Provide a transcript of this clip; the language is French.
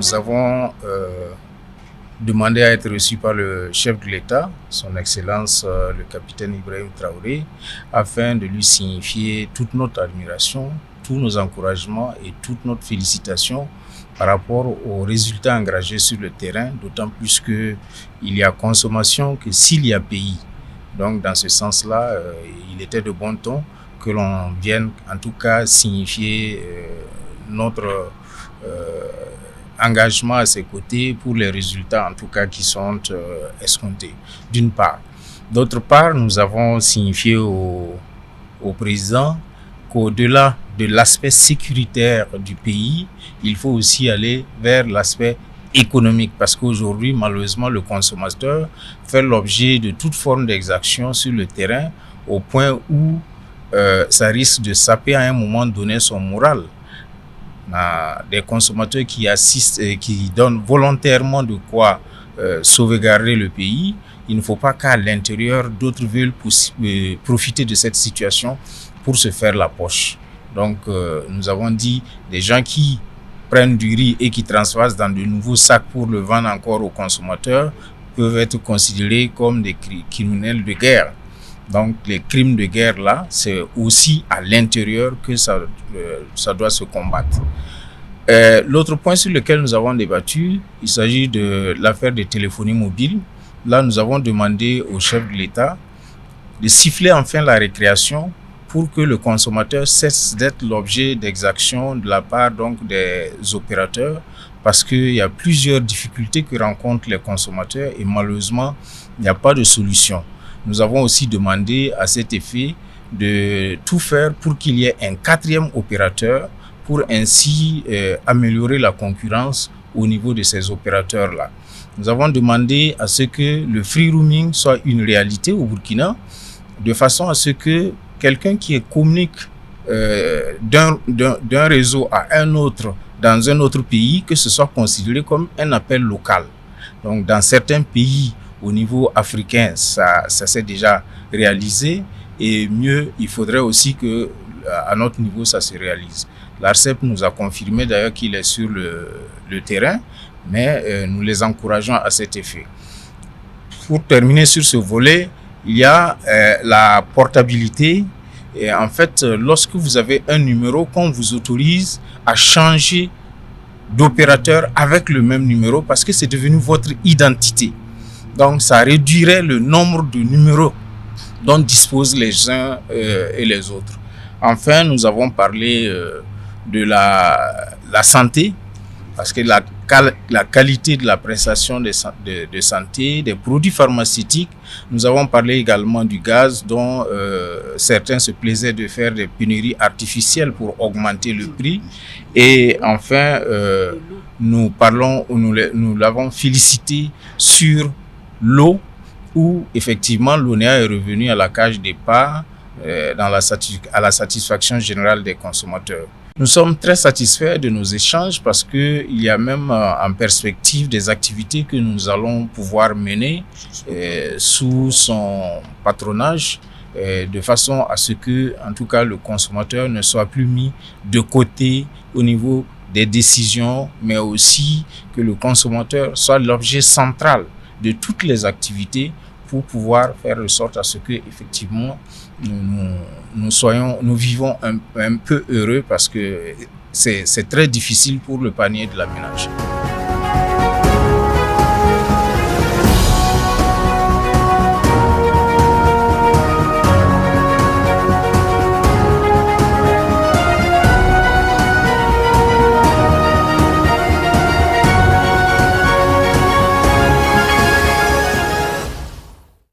nous avons demandé à être reçus par le chef de l'État, son Excellence le capitaine Ibrahim Traoré, afin de lui signifier toute notre admiration, tous nos encouragements et toute notre félicitation par rapport aux résultats engagés sur le terrain, d'autant plus qu'il y a consommation que s'il y a pays. Donc dans ce sens-là, il était de bon ton que l'on vienne en tout cas signifier notre engagement à ses côtés pour les résultats en tout cas qui sont escomptés, d'une part. D'autre part, nous avons signifié au président qu'au-delà de l'aspect sécuritaire du pays, il faut aussi aller vers l'aspect économique, parce qu'aujourd'hui, malheureusement, le consommateur fait l'objet de toute forme d'exaction sur le terrain au point où ça risque de saper à un moment donné son moral. Des consommateurs qui assistent et qui donnent volontairement de quoi sauvegarder le pays. Il ne faut pas qu'à l'intérieur, d'autres veulent profiter de cette situation pour se faire la poche. Donc, nous avons dit, des gens qui prennent du riz et qui transvasent dans de nouveaux sacs pour le vendre encore aux consommateurs peuvent être considérés comme des criminels de guerre. Donc, les crimes de guerre, là, c'est aussi à l'intérieur que ça doit se combattre. L'autre point sur lequel nous avons débattu, il s'agit de l'affaire des téléphonies mobiles. Là, nous avons demandé au chef de l'État de siffler enfin la récréation pour que le consommateur cesse d'être l'objet d'exactions de la part donc des opérateurs, parce qu'il y a plusieurs difficultés que rencontrent les consommateurs et malheureusement, il n'y a pas de solution. Nous avons aussi demandé à cet effet de tout faire pour qu'il y ait un 4e opérateur pour ainsi améliorer la concurrence au niveau de ces opérateurs-là. Nous avons demandé à ce que le free roaming soit une réalité au Burkina, de façon à ce que quelqu'un qui communique d'un réseau à un autre dans un autre pays, que ce soit considéré comme un appel local. Donc dans certains pays au niveau africain, ça s'est déjà réalisé, et mieux, il faudrait aussi que à notre niveau, ça se réalise. L'ARCEP nous a confirmé d'ailleurs qu'il est sur le terrain, mais nous les encourageons à cet effet. Pour terminer sur ce volet, il y a la portabilité. Et en fait, lorsque vous avez un numéro, qu'on vous autorise à changer d'opérateur avec le même numéro, parce que c'est devenu votre identité. Donc, ça réduirait le nombre de numéros dont disposent les uns et les autres. Enfin, nous avons parlé de la santé, parce que la qualité de la prestation de santé, des produits pharmaceutiques. Nous avons parlé également du gaz, dont certains se plaisaient de faire des pénuries artificielles pour augmenter le prix. Et enfin, nous l'avons félicité sur l'eau, où effectivement l'ONEA est revenu à la cage départ à la satisfaction générale des consommateurs. Nous sommes très satisfaits de nos échanges parce qu'il y a même en perspective des activités que nous allons pouvoir mener sous son patronage, de façon à ce que, en tout cas, le consommateur ne soit plus mis de côté au niveau des décisions, mais aussi que le consommateur soit l'objet central de toutes les activités pour pouvoir faire de sorte à ce que, effectivement, nous vivons un peu heureux, parce que c'est très difficile pour le panier de la ménage.